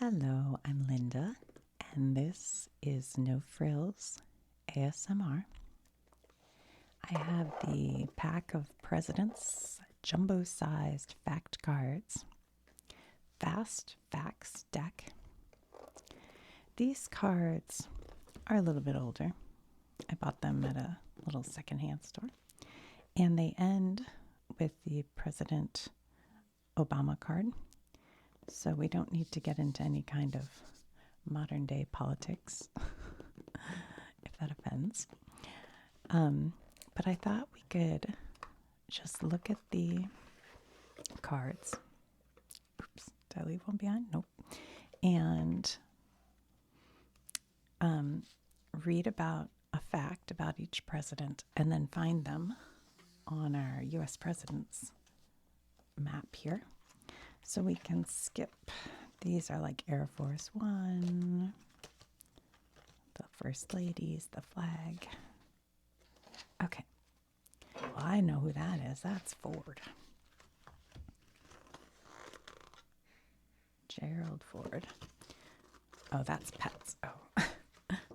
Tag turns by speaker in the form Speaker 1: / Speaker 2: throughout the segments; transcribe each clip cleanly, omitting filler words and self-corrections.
Speaker 1: Hello, I'm Linda, and this is No Frills ASMR. I have the pack of President's jumbo-sized fact cards, Fast Facts deck. These cards are a little bit older. I bought them at a little secondhand store, and they end with the President Obama card. So we don't need to get into any kind of modern day politics, if that offends. But I thought we could just look at the cards. Oops, did I leave one behind? Nope. And read about a fact about each president and then find them on our U.S. president's map here. So we can skip. These are like Air Force One, the First Ladies, the flag. Okay. Well, I know who that is. That's Ford. Gerald Ford. Oh, that's Pets. Oh,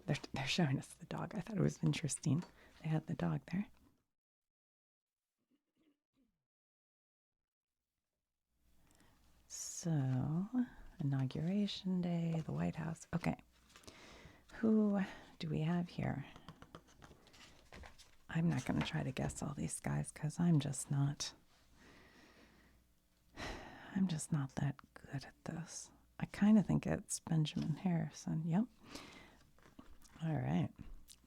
Speaker 1: they're showing us the dog. I thought it was interesting. They had the dog there. So, Inauguration Day, the White House. Okay. Who do we have here? I'm not going to try to guess all these guys because I'm just not that good at this. I kind of think it's Benjamin Harrison. Yep. All right.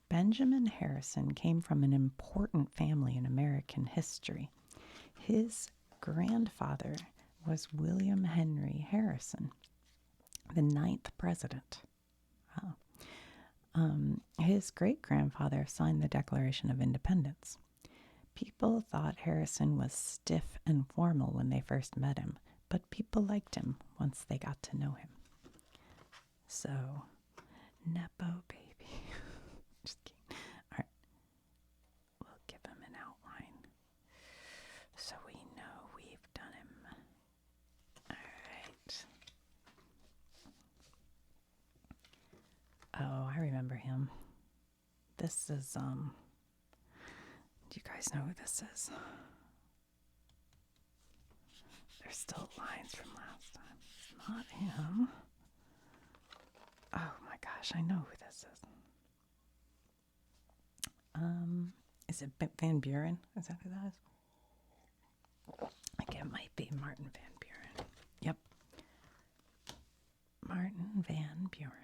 Speaker 1: Benjamin Harrison came from an important family in American history. His grandfather was William Henry Harrison, the 9th president. Wow. His great-grandfather signed the Declaration of Independence. People thought Harrison was stiff and formal when they first met him, but people liked him once they got to know him. So, Nepo baby. Just kidding. All right. We'll give him an outline so we know we've done him. All right. Oh, I remember him. This is, do you guys know who this is? There's still lines from last time. It's not him. Oh my gosh, I know who this is. Is it Van Buren? Is that who that is? I think it might be Martin Van Buren. Yep. Martin Van Buren.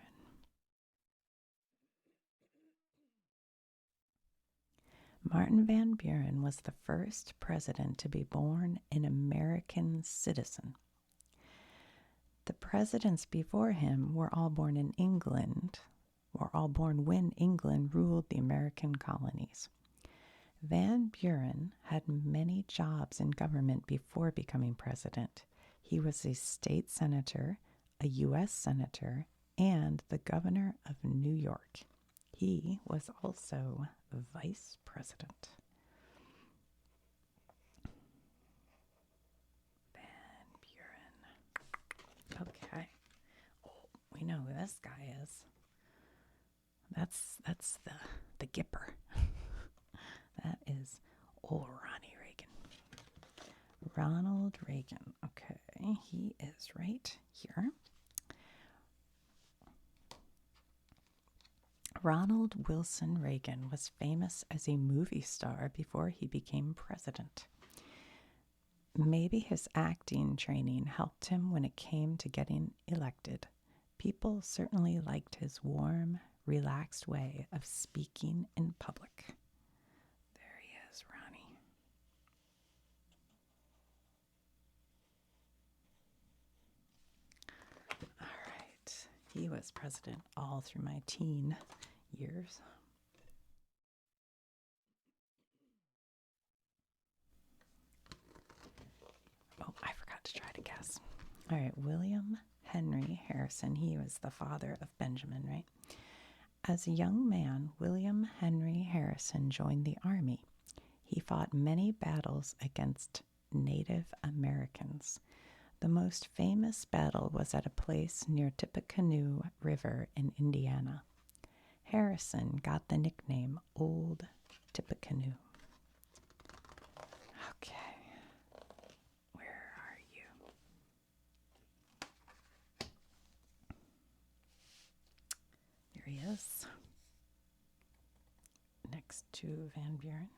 Speaker 1: Martin Van Buren was the first president to be born an American citizen. The presidents before him were all born in England, were all born when England ruled the American colonies. Van Buren had many jobs in government before becoming president. He was a state senator, a U.S. senator, and the governor of New York. He was also vice president. Van Buren. Okay. Oh, we know who this guy is. That's the Gipper. That is old Ronnie Reagan. Ronald Reagan. Okay, he is right here. Ronald Wilson Reagan was famous as a movie star before he became president. Maybe his acting training helped him when it came to getting elected. People certainly liked his warm, relaxed way of speaking in public. There he is, Ronnie. All right. He was president all through my teen years. Oh, I forgot to try to guess. All right, William Henry Harrison. He was the father of Benjamin, right? As a young man, William Henry Harrison joined the army. He fought many battles against Native Americans. The most famous battle was at a place near Tippecanoe River in Indiana. Harrison got the nickname Old Tippecanoe. Okay, where are you? Here he is, next to Van Buren.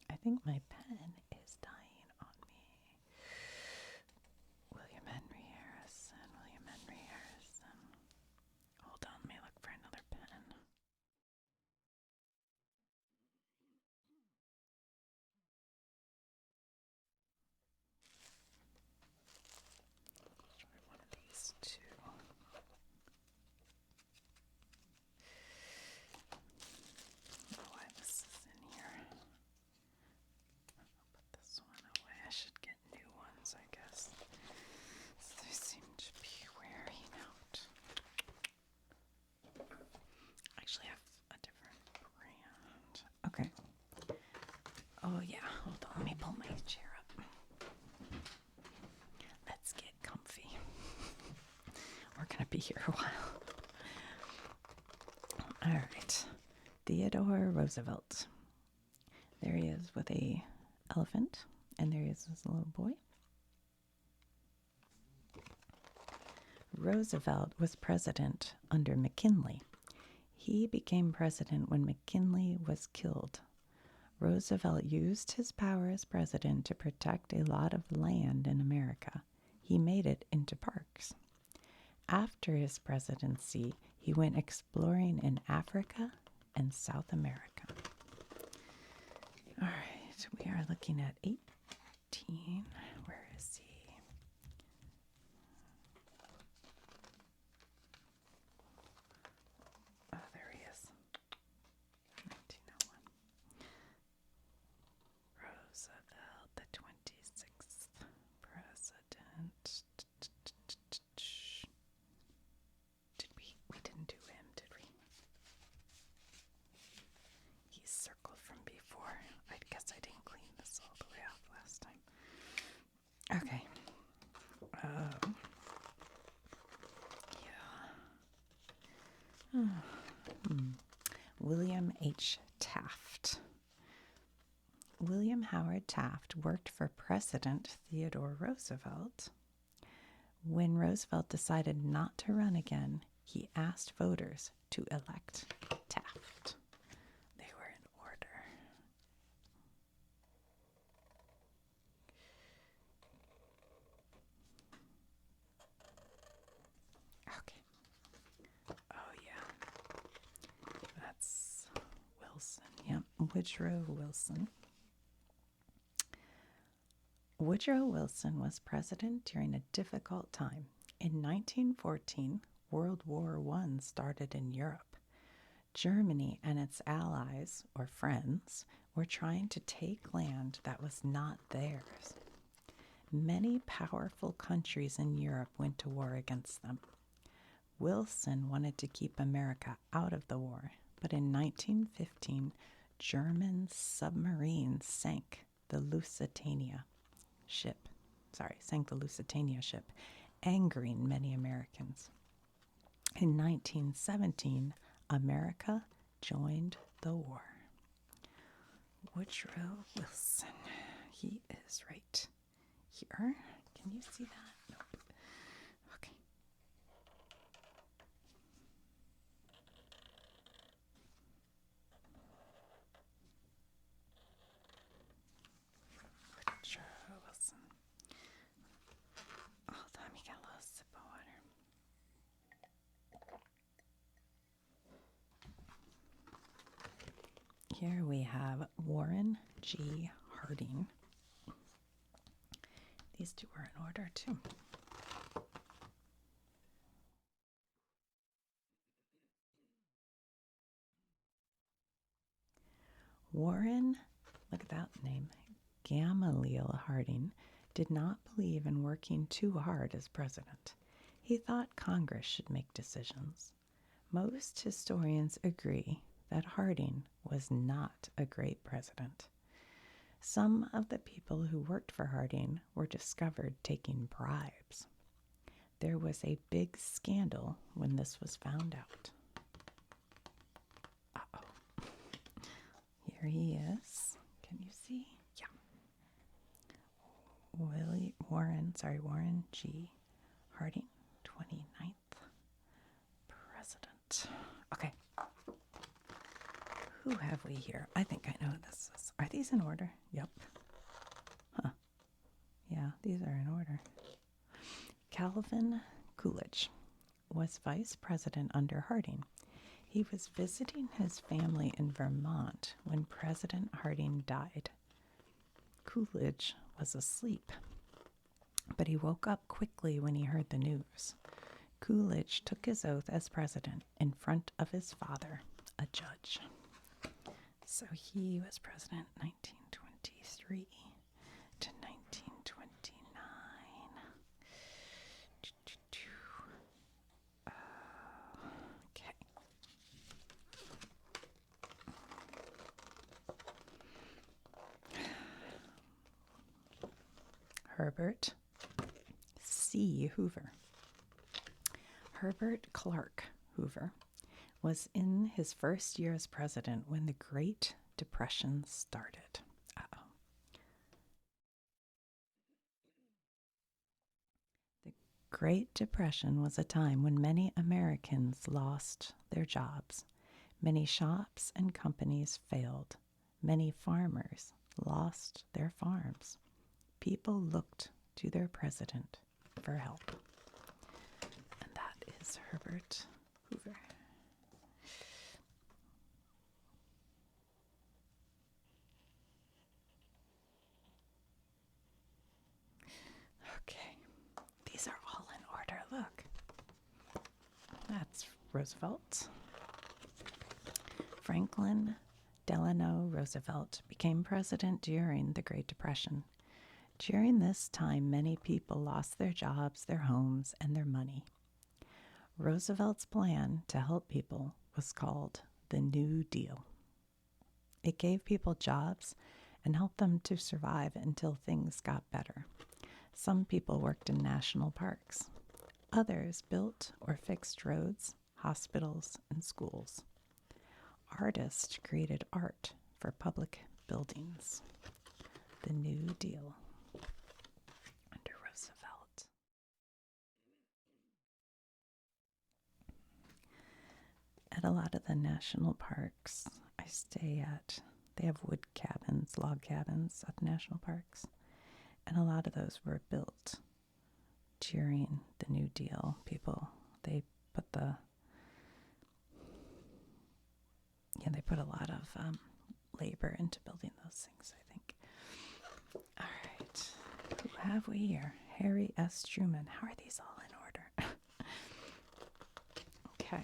Speaker 1: I think my pen is dying on me. William Henry Harrison. Hold on, let me look for another pen. Try one of these two. I don't know why this is in here. I'll put this one away. I should get new ones, I guess. They seem to be wearing out. I actually have a different brand. Okay. Oh yeah, hold on. Let me pull my chair up. Let's get comfy. We're gonna be here a while. All right. Theodore Roosevelt. There he is with a elephant, and there he is as a little boy. Roosevelt was president under McKinley. He became president when McKinley was killed. Roosevelt used his power as president to protect a lot of land in America. He made it into parks. After his presidency, he went exploring in Africa and South America. All right, we are looking at 18. Where is he? Oh, there he is. 1901. Roosevelt, the 26th president. We didn't do him, did we? He's circled from before. I guess I didn't clean this all the way off last time. Okay. William H. Taft. William Howard Taft worked for President Theodore Roosevelt. When Roosevelt decided not to run again, he asked voters to elect Taft. They were in order. Okay. Oh, yeah. That's Wilson. Yep. Woodrow Wilson. Woodrow Wilson was president during a difficult time. In 1914, World War I started in Europe. Germany and its allies, or friends, were trying to take land that was not theirs. Many powerful countries in Europe went to war against them. Wilson wanted to keep America out of the war, but in 1915, German submarines sank the Lusitania ship, angering many Americans. In 1917, America joined the war. Woodrow Wilson. He is right here. Can you see that? Nope. Okay. Woodrow Wilson. Hold on, we got a little sip of water. Here we have Warren G. Harding. These two were in order too. Warren, look at that name, Gamaliel Harding, did not believe in working too hard as president. He thought Congress should make decisions. Most historians agree that Harding was not a great president. Some of the people who worked for Harding were discovered taking bribes. There was a big scandal when this was found out. Uh-oh. Here he is. Can you see? Yeah. Warren G. Harding, 29th president. Okay. Who have we here? I think I know who this is. Are these in order? Yep. Huh. Yeah, these are in order. Calvin Coolidge was vice president under Harding. He was visiting his family in Vermont when President Harding died. Coolidge was asleep, but he woke up quickly when he heard the news. Coolidge took his oath as president in front of his father, a judge. So he was president 1923 to 1929. Okay. Herbert C. Hoover. Herbert Clark Hoover was in his first year as president when the Great Depression started. Uh-oh. The Great Depression was a time when many Americans lost their jobs. Many shops and companies failed. Many farmers lost their farms. People looked to their president for help. And that is Herbert Hoover. Okay, these are all in order. Look, that's Roosevelt. Franklin Delano Roosevelt became president during the Great Depression. During this time, many people lost their jobs, their homes, and their money. Roosevelt's plan to help people was called the New Deal. It gave people jobs and helped them to survive until things got better. Some people worked in national parks. Others built or fixed roads, hospitals, and schools. Artists created art for public buildings. The New Deal under Roosevelt. At a lot of the national parks I stay at, they have wood cabins, log cabins at the national parks. And a lot of those were built during the New Deal. They put a lot of labor into building those things, I think. All right. Who have we here? Harry S. Truman. How are these all in order? Okay.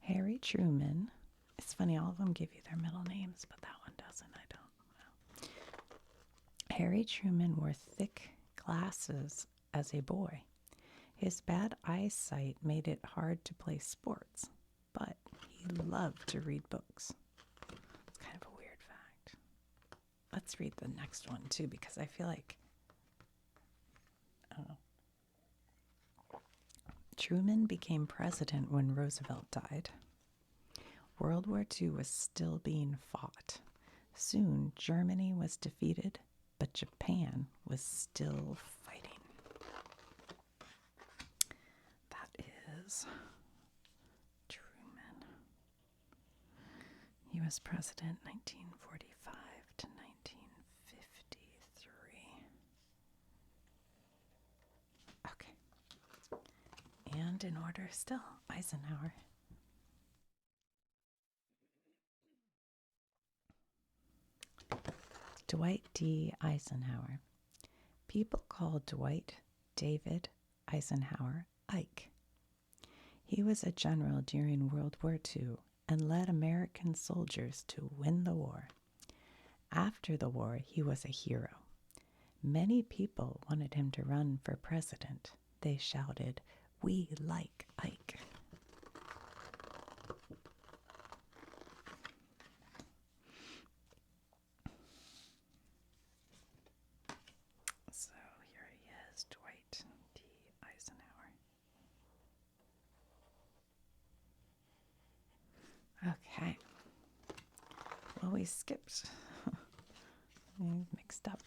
Speaker 1: Harry Truman. It's funny, all of them give you their middle names, but that one doesn't. I don't know. Harry Truman wore thick glasses as a boy. His bad eyesight made it hard to play sports, but he loved to read books. It's kind of a weird fact. Let's read the next one, too, because I feel like, I don't know. Truman became president when Roosevelt died. World War II was still being fought. Soon, Germany was defeated, but Japan was still fighting. That is Truman. He was president 1945 to 1953. Okay. And in order still, Eisenhower. Dwight D. Eisenhower. People called Dwight David Eisenhower Ike. He was a general during World War II and led American soldiers to win the war. After the war, he was a hero. Many people wanted him to run for president. They shouted, "We like Ike." Okay. Well, we skipped. Mixed up.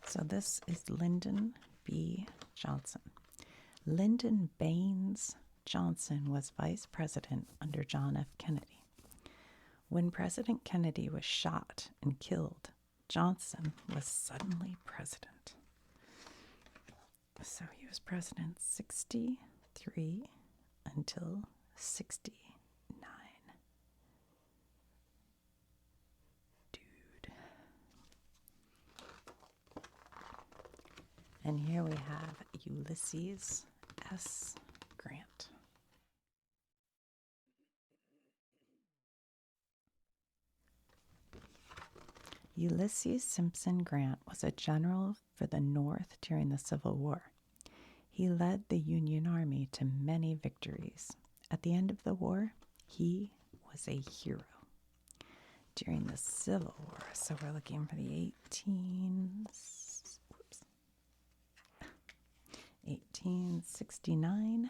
Speaker 1: So this is Lyndon B. Johnson. Lyndon Baines Johnson was vice president under John F. Kennedy. When President Kennedy was shot and killed, Johnson was suddenly president. So he was president 63 until 69. Dude. And here we have Ulysses S. Grant. Ulysses Simpson Grant was a general for the North during the Civil War. He led the Union Army to many victories. At the end of the war, he was a hero. During the Civil War, so we're looking for the 1869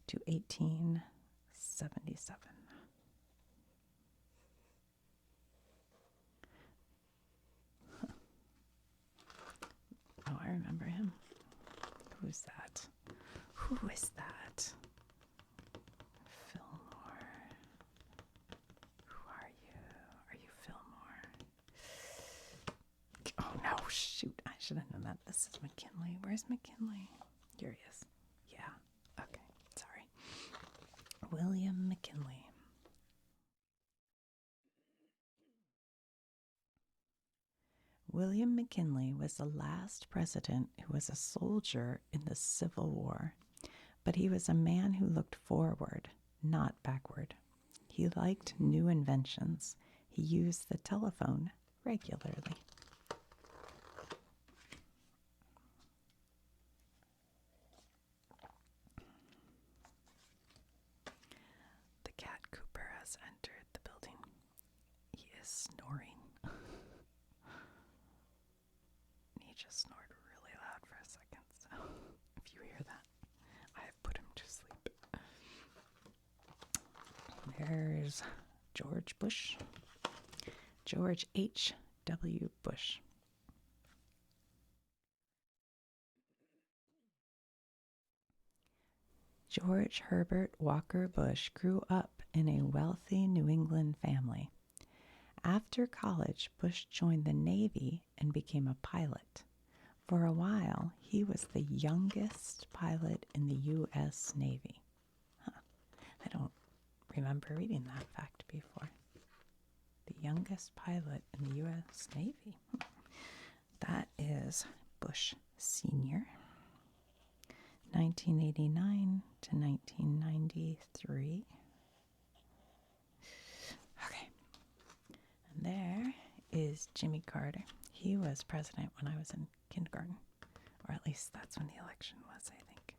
Speaker 1: to 1877. Oh, I remember him. Who's that? Who is that? Fillmore. Who are you? Are you Fillmore? Oh, no, shoot. I should have known that. This is McKinley. Where's McKinley? Here he is. Yeah. Okay. Sorry. William McKinley. William McKinley was the last president who was a soldier in the Civil War, but he was a man who looked forward, not backward. He liked new inventions. He used the telephone regularly. The cat Cooper has entered the building. He is snoring. He just snored really loud for a second, so if you hear that, I have put him to sleep. There's George Bush. George H.W. Bush. George Herbert Walker Bush grew up in a wealthy New England family. After college, Bush joined the Navy and became a pilot. For a while, he was the youngest pilot in the U.S. Navy. I don't remember reading that fact before. The youngest pilot in the U.S. Navy. That is Bush Sr., 1989 to 1993. Okay. And there is Jimmy Carter. He was president when I was in kindergarten, or at least that's when the election was, I think.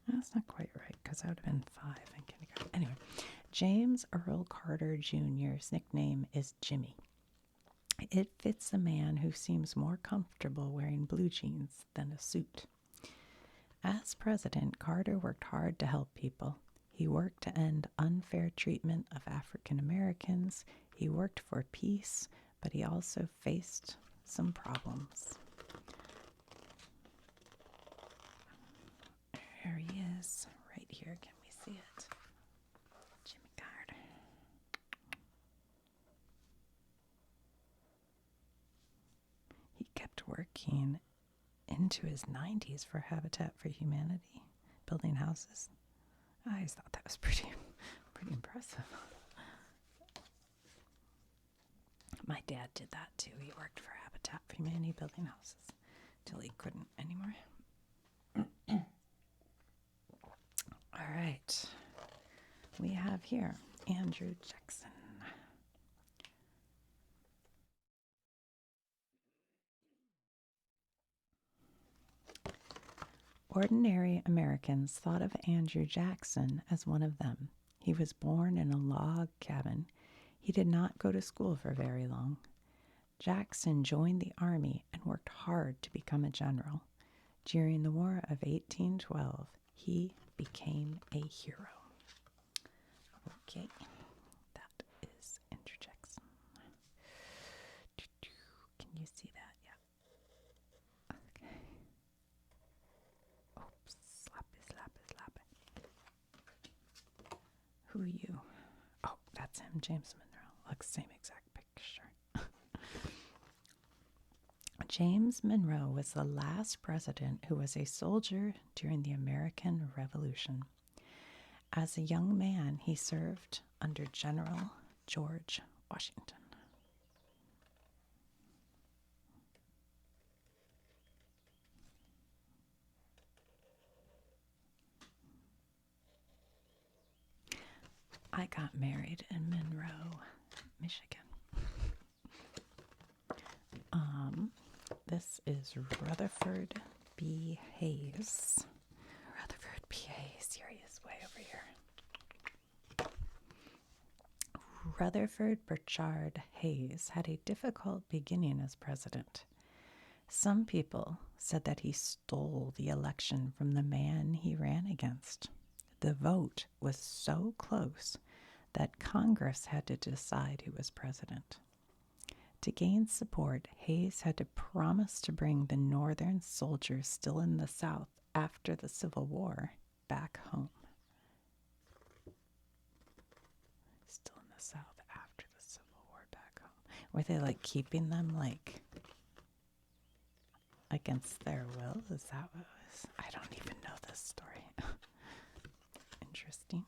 Speaker 1: That's not quite right, because I would have been 5 in kindergarten. Anyway, James Earl Carter Jr.'s nickname is Jimmy. It fits a man who seems more comfortable wearing blue jeans than a suit. As president, Carter worked hard to help people. He worked to end unfair treatment of African Americans. He worked for peace, but he also faced some problems. There he is, right here. Can we see it? Jimmy Carter. He kept working into his 90s for Habitat for Humanity, building houses. I always thought that was pretty impressive. My dad did that too. He worked for Habitat for Humanity, building houses, till he couldn't anymore. All right. We have here Andrew Jackson. Ordinary Americans thought of Andrew Jackson as one of them. He was born in a log cabin. He did not go to school for very long. Jackson joined the army and worked hard to become a general. During the War of 1812, he became a hero. Okay, that is interjection. Can you see that? Yeah. Okay. Oops, slappy, slappy, slappy. Who are you? Oh, that's him, James Monroe. Like same exact picture. James Monroe was the last president who was a soldier during the American Revolution. As a young man, he served under General George Washington. I got married in Monroe, Michigan. This is Rutherford B. Hayes. Rutherford B. Hayes, here he is, way over here. Rutherford Burchard Hayes had a difficult beginning as president. Some people said that he stole the election from the man he ran against. The vote was so close that Congress had to decide who was president. To gain support, Hayes had to promise to bring the Northern soldiers still in the South after the Civil War back home. Still in the South after the Civil War back home. Were they like keeping them like against their will? Is that what it was? I don't even know this story. Interesting.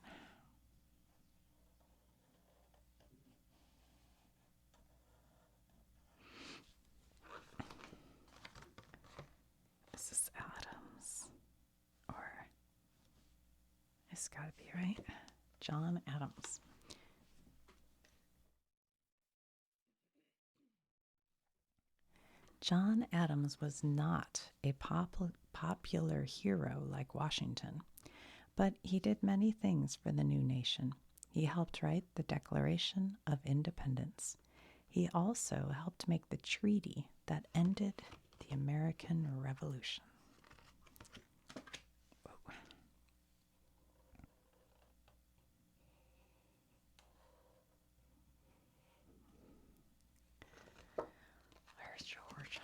Speaker 1: This is Adams. Or it's gotta be, right? John Adams. John Adams was not a popular hero like Washington, but he did many things for the new nation. He helped write the Declaration of Independence. He also helped make the treaty that ended the American Revolution. Whoa. Where's George?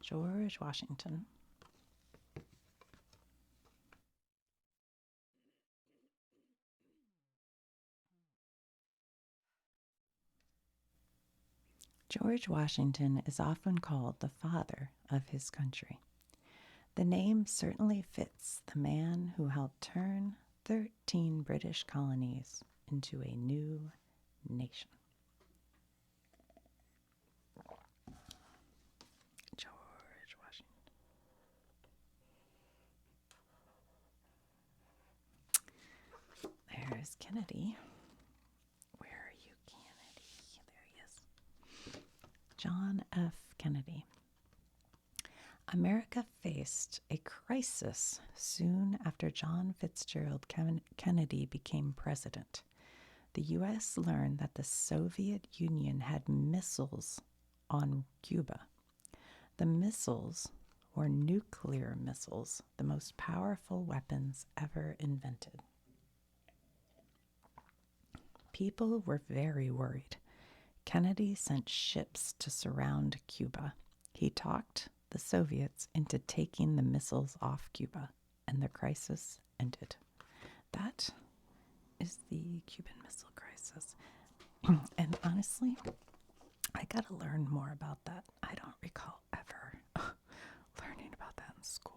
Speaker 1: George Washington. George Washington is often called the father of his country. The name certainly fits the man who helped turn 13 British colonies into a new nation. George Washington. There's Kennedy. Where are you, Kennedy? There he is. John F. Kennedy. America faced a crisis soon after John Fitzgerald Kennedy became president. The U.S. learned that the Soviet Union had missiles on Cuba. The missiles were nuclear missiles, the most powerful weapons ever invented. People were very worried. Kennedy sent ships to surround Cuba. He talked the Soviets into taking the missiles off Cuba, and the crisis ended. That is the Cuban Missile Crisis. And honestly, I gotta learn more about that. I don't recall ever learning about that in school.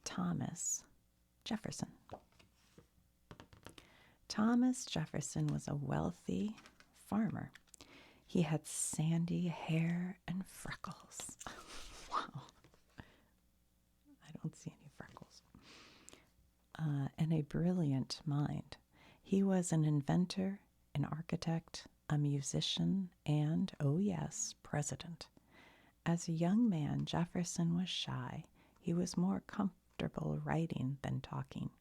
Speaker 1: Thomas Jefferson. Thomas Jefferson was a wealthy farmer. He had sandy hair and freckles. Wow. I don't see any freckles. And a brilliant mind. He was an inventor, an architect, a musician, and, oh yes, president. As a young man, Jefferson was shy. He was more comfortable writing than talking.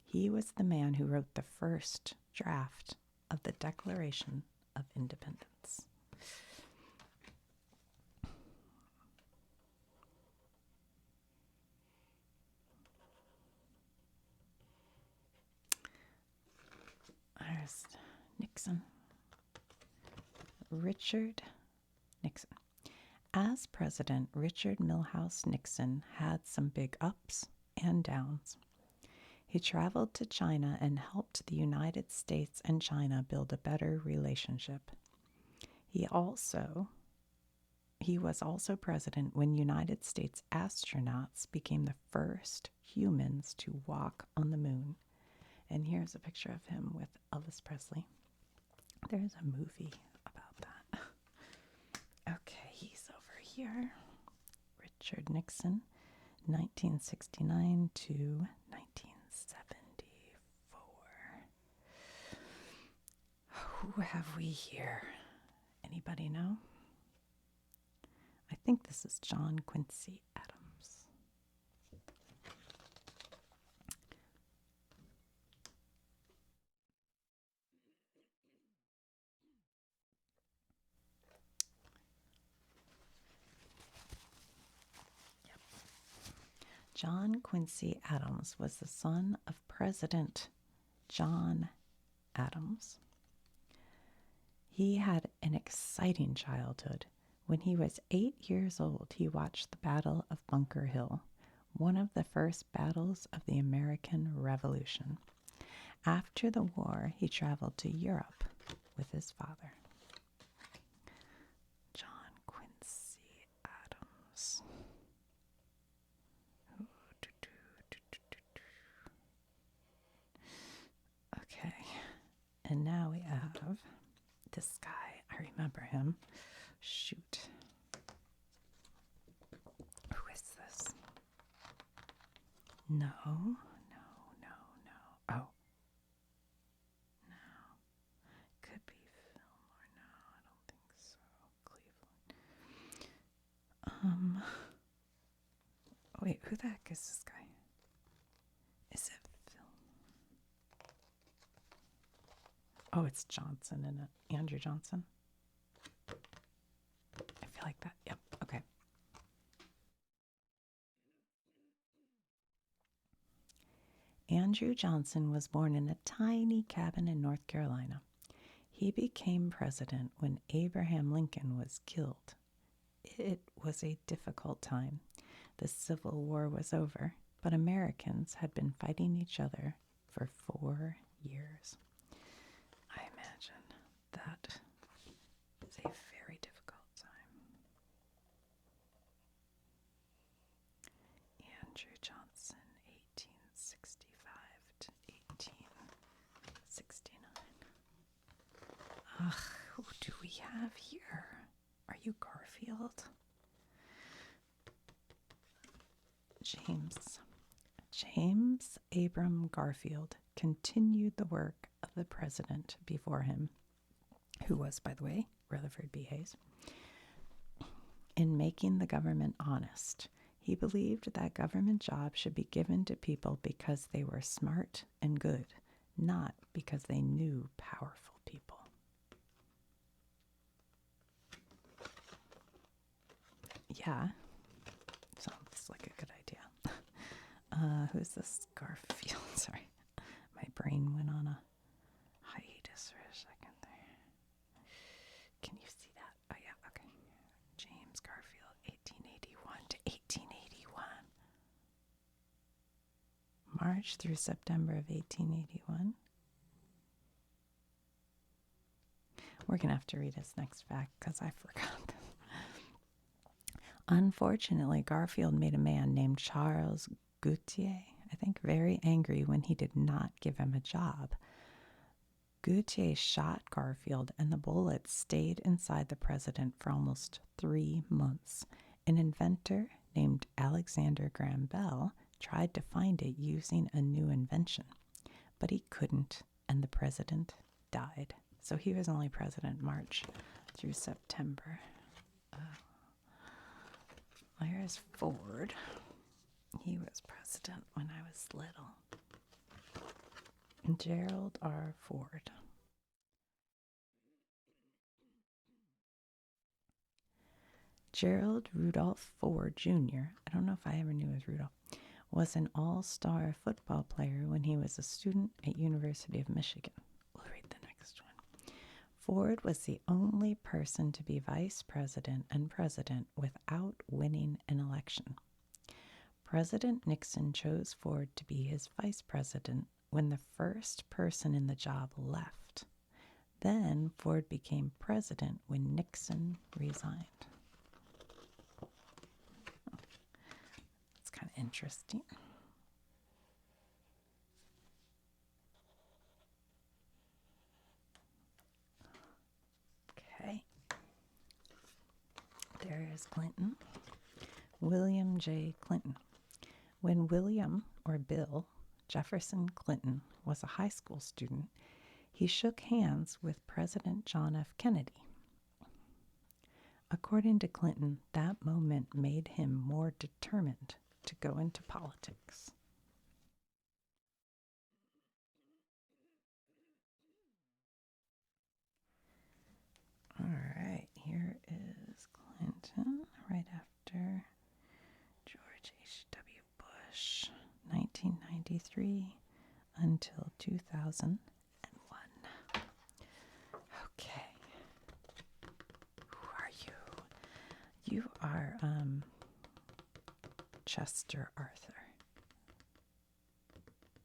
Speaker 1: He was the man who wrote the first draft of the Declaration of Independence. There's Nixon. Richard Nixon. As president, Richard Milhous Nixon had some big ups and downs. He traveled to China and helped the United States and China build a better relationship. He was also president when United States astronauts became the first humans to walk on the moon. And here's a picture of him with Elvis Presley. There's a movie about that. Okay, he's over here. Richard Nixon, 1969 to 1974. Who have we here? Anybody know? I think this is John Quincy Adams. Yep. John Quincy Adams was the son of President John Adams. He had an exciting childhood. When he was 8 years old, he watched the Battle of Bunker Hill, one of the first battles of the American Revolution. After the war, he traveled to Europe with his father. John Quincy Adams. Okay, and now we have this guy. I remember him. Shoot. Who is this? No. Oh. No. Could be Fillmore. No, I don't think so. Cleveland. Wait, who the heck is this guy? Is it Fillmore? Oh, it's Johnson, isn't it? Andrew Johnson? I feel like that. Yep. Okay. Andrew Johnson was born in a tiny cabin in North Carolina. He became president when Abraham Lincoln was killed. It was a difficult time. The Civil War was over, but Americans had been fighting each other for 4 years. I imagine that is a very difficult time. Andrew Johnson, 1865 to 1869. Who do we have here? Are you Garfield? James Abram Garfield continued the work of the president before him, who was, by the way, Rutherford B. Hayes, in making the government honest. He believed that government jobs should be given to people because they were smart and good, not because they knew powerful people. Yeah, sounds like a good idea. Who's this Garfield? Sorry, my brain went on a hiatus for a second there. Can you see that? Oh, yeah, okay. James Garfield, 1881 to 1881. March through September of 1881. We're going to have to read his next fact because I forgot this. Unfortunately, Garfield made a man named Charles Goutier, I think, very angry when he did not give him a job. Goutier shot Garfield, and the bullet stayed inside the president for almost 3 months. An inventor named Alexander Graham Bell tried to find it using a new invention, but he couldn't, and the president died. So he was only president March through September. There's Ford. He was president when I was little. Gerald R. Ford. Gerald Rudolph Ford Jr., I don't know if I ever knew it was Rudolph, was an all-star football player when he was a student at University of Michigan. We'll read the Ford was the only person to be vice president and president without winning an election. President Nixon chose Ford to be his vice president when the first person in the job left. Then Ford became president when Nixon resigned. It's kind of interesting. Okay. There is Clinton. William J. Clinton. When William, or Bill, Jefferson Clinton was a high school student, he shook hands with President John F. Kennedy. According to Clinton, that moment made him more determined to go into politics. All right, here is Clinton right after George H.W. Bush, 1993 until 2001. Okay. Who are you? You are Chester Arthur.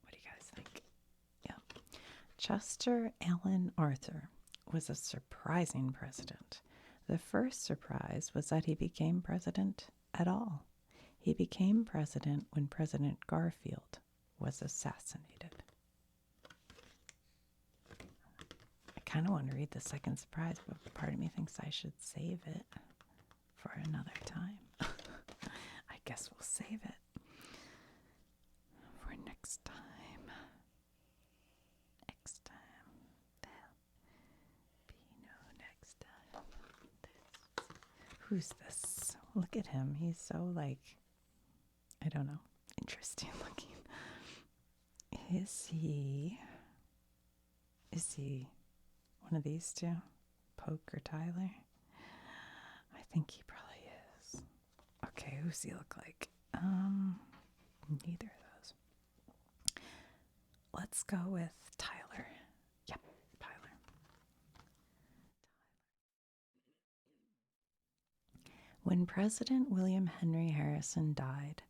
Speaker 1: What do you guys think? Yeah. Chester Alan Arthur was a surprising president. The first surprise was that he became president at all. He became president when President Garfield was assassinated. I kind of want to read the second surprise, but part of me thinks I should save it for another time. I guess we'll save it for next time. Next time. There'll be no next time. Who's this? Look at him. He's so, like, I don't know, interesting looking. Is he one of these two? Poke or Tyler? I think he probably is. Okay, who's he look like? Neither of those. Let's go with Tyler. Yep, Tyler. When President William Henry Harrison died,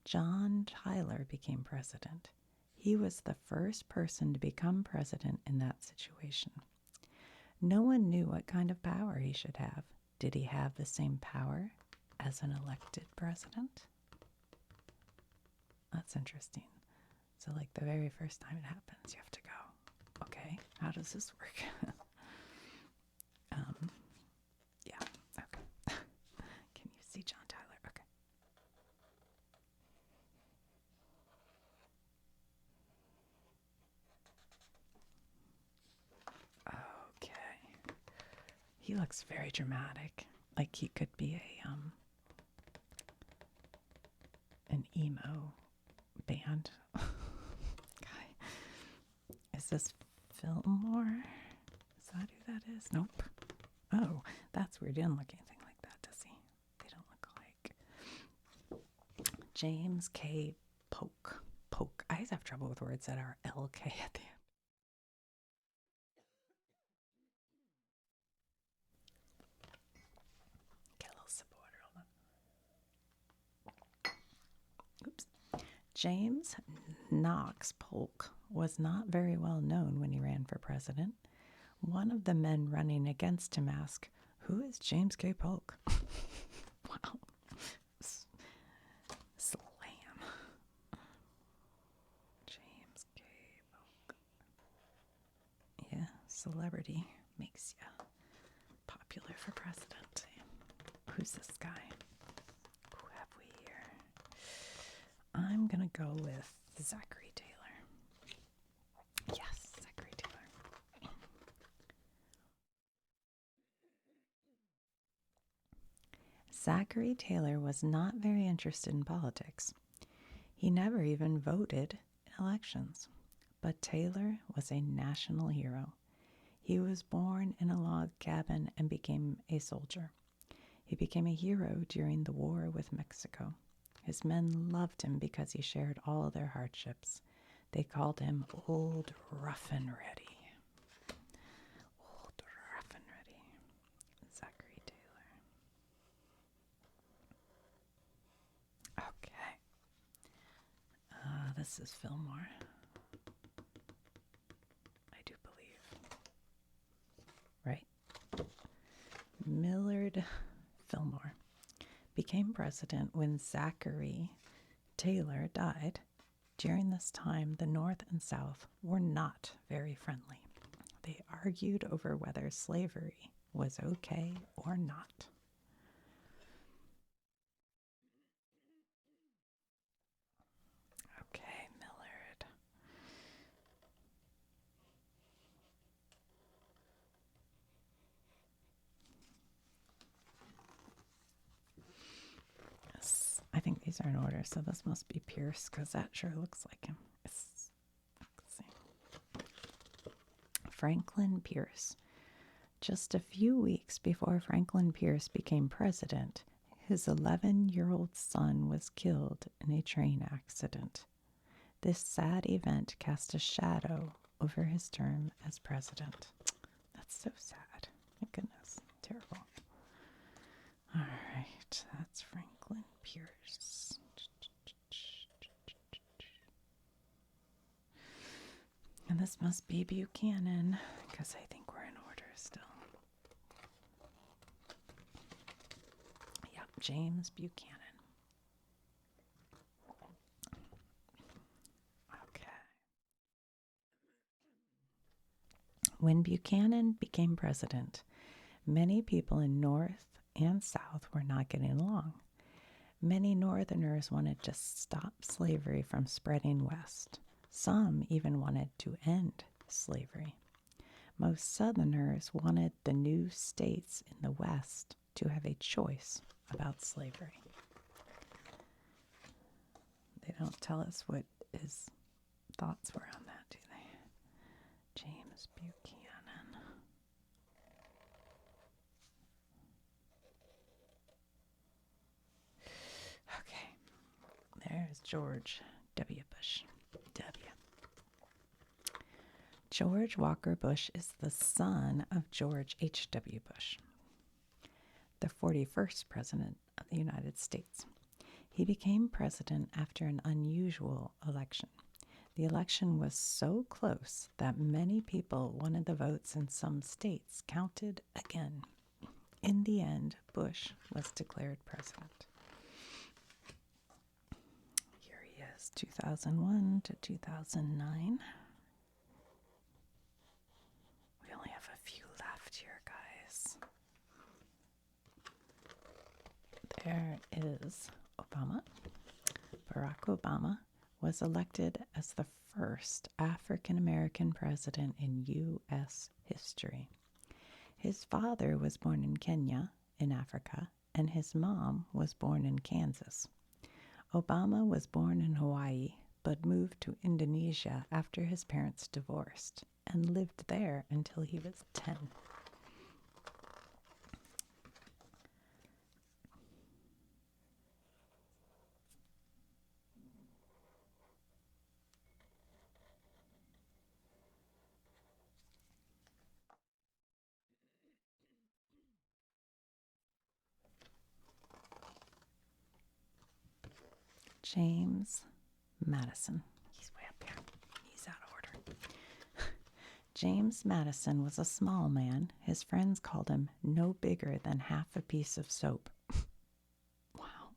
Speaker 1: John Tyler became president. He was the first person to become president in that situation. No one knew what kind of power he should have. Did he have the same power as an elected president? That's interesting. So, like, the very first time it happens, you have to go, okay, how does this work? Yeah, okay. Can you see John Tyler? Okay. Okay. He looks very dramatic. Like he could be an emo band guy. Is this Fillmore? Is that who that is? Nope. Oh, that's weird. He doesn't look anything like that, does he? They don't look alike. James K. Polk. Polk. I always have trouble with words that are LK at the end. Get a little sip of water. Hold on. Oops. James Knox Polk was not very well known when he ran for president. One of the men running against him asked, "Who is James K. Polk?" Wow. Slam. James K. Polk. Yeah, celebrity makes you popular for president. Who's this guy? Who have we here? I'm going to go with Zachary Taylor. Yes, Zachary Taylor. Zachary Taylor was not very interested in politics. He never even voted in elections. But Taylor was a national hero. He was born in a log cabin and became a soldier. He became a hero during the war with Mexico. His men loved him because he shared all their hardships. They called him Old Rough and Ready. Old this is Fillmore. I do believe. Right. Millard Fillmore became president when Zachary Taylor died. During this time, the North and South were not very friendly. They argued over whether slavery was okay or not. Okay, Millard. Yes, I think these are in order, so this must be Pierce because that sure looks like him. Let's see. Franklin Pierce. Just a few weeks before Franklin Pierce became president, his 11-year-old son was killed in a train accident. This sad event cast a shadow over his term as president. That's so sad. My goodness. Terrible. All right. That's Franklin Pierce. And this must be Buchanan because I think we're in order still. Yep, James Buchanan. Okay. When Buchanan became president, many people in North and South were not getting along. Many Northerners wanted to stop slavery from spreading west. Some even wanted to end slavery. Most Southerners wanted the new states in the West to have a choice about slavery. They don't tell us what his thoughts were on that, do they? James Buchanan. Okay. There's George W. Bush. W. George Walker Bush is the son of George H.W. Bush, the 41st President of the United States. He became president after an unusual election. The election was so close that many people wanted the votes in some states counted again. In the end, Bush was declared president. Here he is, 2001 to 2009. We only have a few left here, guys. There is Obama. Barack Obama was elected as the first African American president in U.S. history. His father was born in Kenya, in Africa, and his mom was born in Kansas. Obama was born in Hawaii, but moved to Indonesia after his parents divorced and lived there until he was 10. James Madison. He's way up here. He's out of order. James Madison was a small man. His friends called him no bigger than half a piece of soap. Wow.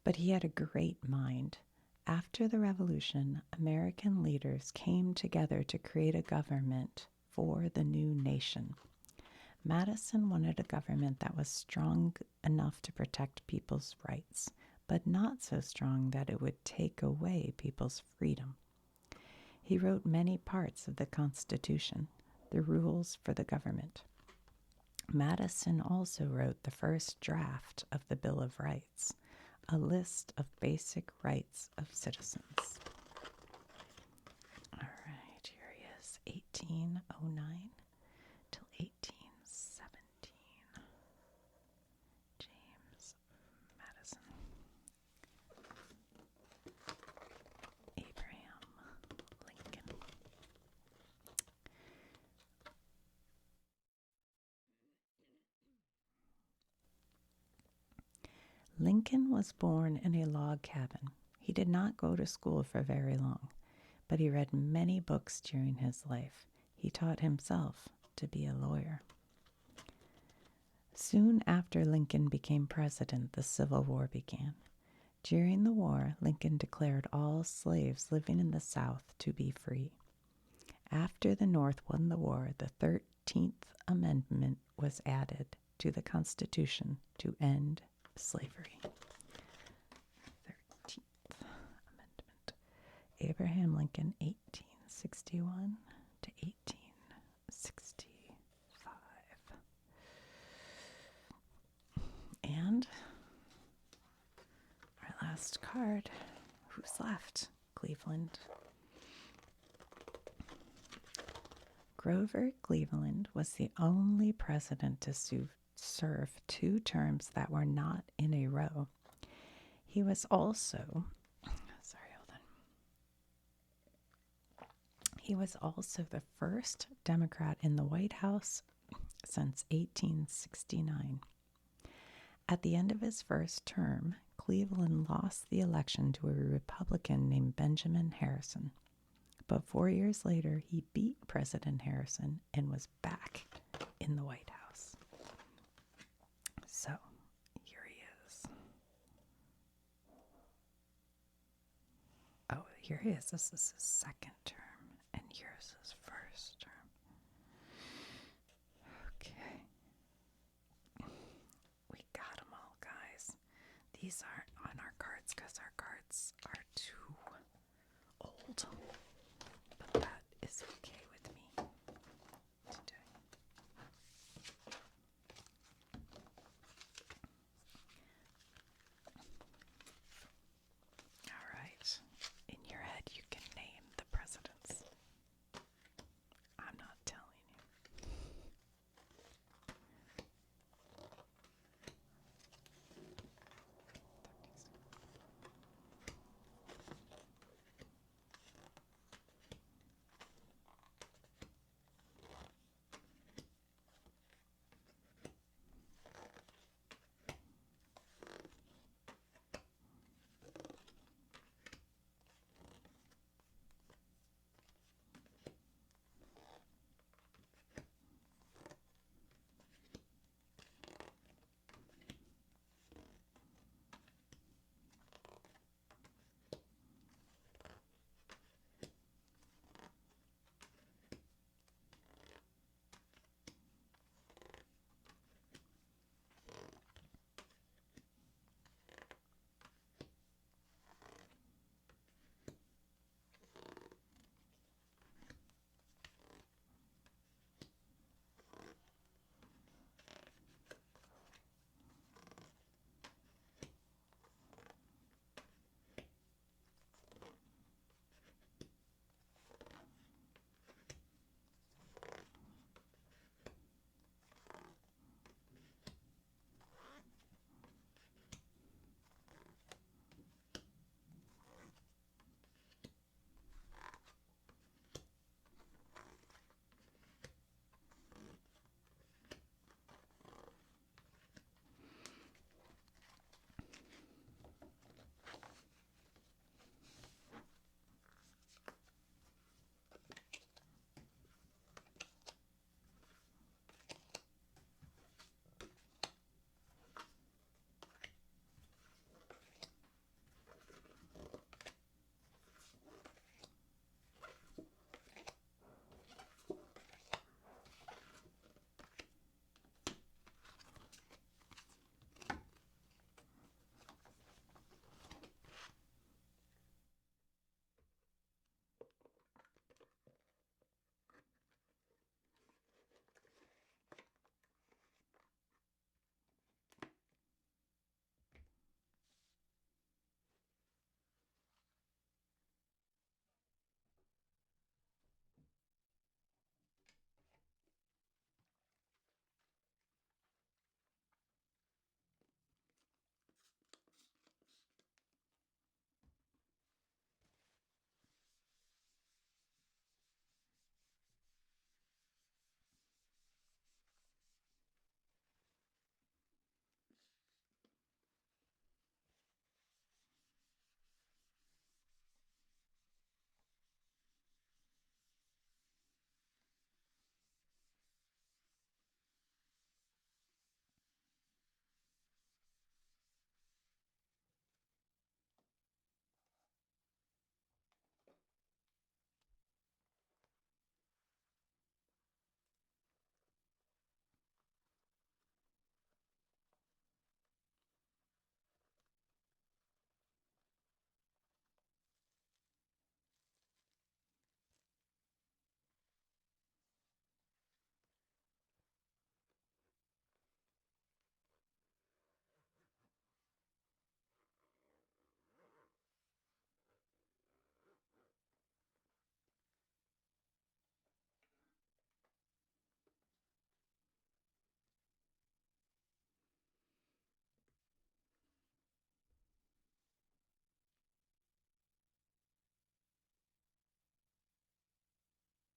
Speaker 1: But he had a great mind. After the Revolution, American leaders came together to create a government for the new nation. Madison wanted a government that was strong enough to protect people's rights, but not so strong that it would take away people's freedom. He wrote many parts of the Constitution, the rules for the government. Madison also wrote the first draft of the Bill of Rights, a list of basic rights of citizens. All right, here he is, 1809 till 1817. James Madison. Abraham Lincoln. Lincoln was born in a log cabin. He did not go to school for very long, but he read many books during his life. He taught himself to be a lawyer. Soon after Lincoln became president, the Civil War began. During the war, Lincoln declared all slaves living in the South to be free. After the North won the war, the 13th Amendment was added to the Constitution to end slavery. 13th Amendment. Abraham Lincoln, 1861 to 1865. And our last card, who's left? Cleveland. Grover Cleveland was the only president to serve 2 terms that were not in a row. He was also, He was also the first Democrat in the White House since 1869. At the end of his first term, Cleveland lost the election to a Republican named Benjamin Harrison. But 4 years later, he beat President Harrison and was back in the White House. So, here he is. Oh, here he is. This is his second term.